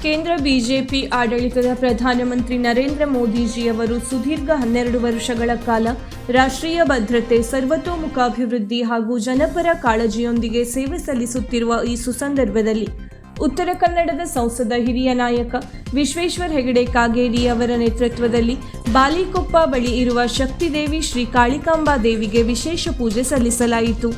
ಕೇಂದ್ರ ಬಿಜೆಪಿ ಆಡಳಿತದ ಪ್ರಧಾನಮಂತ್ರಿ ನರೇಂದ್ರ ಮೋದಿಜಿಯವರು ಸುದೀರ್ಘ 12 ವರ್ಷಗಳ ಕಾಲ ರಾಷ್ಟ್ರೀಯ ಭದ್ರತೆ, ಸರ್ವತೋಮುಖಾಭಿವೃದ್ಧಿ ಹಾಗೂ ಜನಪರ ಕಾಳಜಿಯೊಂದಿಗೆ ಸೇವೆ ಸಲ್ಲಿಸುತ್ತಿರುವ ಈ ಸುಸಂದರ್ಭದಲ್ಲಿ ಉತ್ತರ ಕನ್ನಡದ ಸಂಸದ ಹಿರಿಯ ನಾಯಕ ವಿಶ್ವೇಶ್ವರ ಹೆಗಡೆ ಕಾಗೇರಿ ಅವರ ನೇತೃತ್ವದಲ್ಲಿ ಬಾಲಿಕೊಪ್ಪ ಬಳಿ ಇರುವ ಶಕ್ತಿದೇವಿ ಶ್ರೀ ಕಾಳಿಕಾಂಬಾ ದೇವಿಗೆ ವಿಶೇಷ ಪೂಜೆ ಸಲ್ಲಿಸಲಾಯಿತು.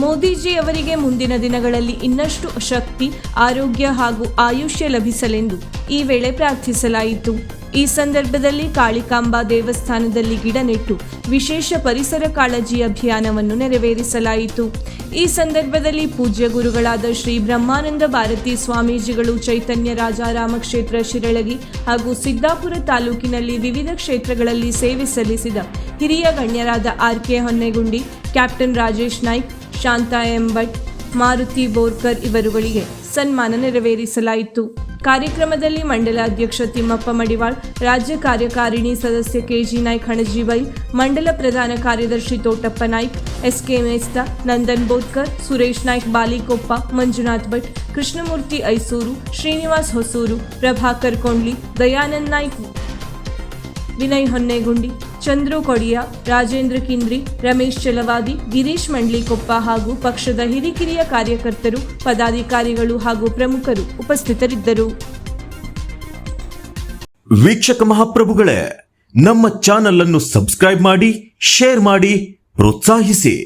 ಮೋದಿಜಿ ಅವರಿಗೆ ಮುಂದಿನ ದಿನಗಳಲ್ಲಿ ಇನ್ನಷ್ಟು ಶಕ್ತಿ, ಆರೋಗ್ಯ ಹಾಗೂ ಆಯುಷ್ಯ ಲಭಿಸಲೆಂದು ಈ ವೇಳೆ ಪ್ರಾರ್ಥಿಸಲಾಯಿತು. ಈ ಸಂದರ್ಭದಲ್ಲಿ ಕಾಳಿಕಾಂಬಾ ದೇವಸ್ಥಾನದಲ್ಲಿ ಗಿಡ ನೆಟ್ಟು ವಿಶೇಷ ಪರಿಸರ ಕಾಳಜಿ ಅಭಿಯಾನವನ್ನು ನೆರವೇರಿಸಲಾಯಿತು. ಈ ಸಂದರ್ಭದಲ್ಲಿ ಪೂಜ್ಯ ಗುರುಗಳಾದ ಶ್ರೀ ಬ್ರಹ್ಮಾನಂದ ಭಾರತಿ ಸ್ವಾಮೀಜಿಗಳು ಚೈತನ್ಯ ರಾಜಾರಾಮ ಕ್ಷೇತ್ರ ಶಿರಳಗಿ ಹಾಗೂ ಸಿದ್ದಾಪುರ ತಾಲೂಕಿನಲ್ಲಿ ವಿವಿಧ ಕ್ಷೇತ್ರಗಳಲ್ಲಿ ಸೇವೆ ಸಲ್ಲಿಸಿದ ಹಿರಿಯ ಗಣ್ಯರಾದ R K. Honnegundi, captain Rajesh Naik, Shanta M Bhat, Maruti Borkar ಇವರುಗಳಿಗೆ ಸನ್ಮಾನ ನೆರವೇರಿಸಲಾಯಿತು. ಕಾರ್ಯಕ್ರಮದಲ್ಲಿ ಮಂಡಲ ಅಧ್ಯಕ್ಷ ತಿಮ್ಮಪ್ಪ ಮಡಿವಾಳ್, ರಾಜ್ಯ ಕಾರ್ಯಕಾರಿಣಿ ಸದಸ್ಯ ಕೆಜಿ ನಾಯ್ಕ್ ಹಣಜಿಬೈಲ್, ಮಂಡಲ ಪ್ರಧಾನ ಕಾರ್ಯದರ್ಶಿ ತೋಟಪ್ಪ ನಾಯ್ಕ್, ಎಸ್.ಕೆ. ಮೇಸ್ತಾ, ನಂದನ್ ಬೋದ್ಕರ್, ಸುರೇಶ್ ನಾಯ್ಕ್ ಬಾಲಿಕೊಪ್ಪ, ಮಂಜುನಾಥ್ ಭಟ್, ಕೃಷ್ಣಮೂರ್ತಿ ಐಸೂರು, ಶ್ರೀನಿವಾಸ್ ಹೊಸೂರು, ಪ್ರಭಾಕರ್ ಕೊಂಡ್ಲಿ, ದಯಾನಂದ್ ನಾಯ್ಕ್, ವಿನಯ್ ಹೊನ್ನೆಗುಂಡಿ, ಚಂದ್ರು ಕೊಡಿಯಾ, ರಾಜೇಂದ್ರ ಕಿಂದ್ರಿ, ರಮೇಶ್ ಚಲವಾದಿ, ಗಿರೀಶ್ ಮಂಡ್ಲಿಕೊಪ್ಪ ಹಾಗೂ ಪಕ್ಷದ ಹಿರಿಕಿರಿಯ ಕಾರ್ಯಕರ್ತರು, ಪದಾಧಿಕಾರಿಗಳು ಹಾಗೂ ಪ್ರಮುಖರು ಉಪಸ್ಥಿತರಿದ್ದರು. ವೀಕ್ಷಕ ಮಹಾಪ್ರಭುಗಳೇ, ನಮ್ಮ ಚಾನೆಲ್ ಅನ್ನು ಸಬ್ಸ್ಕ್ರೈಬ್ ಮಾಡಿ, ಶೇರ್ ಮಾಡಿ, ಪ್ರೋತ್ಸಾಹಿಸಿ.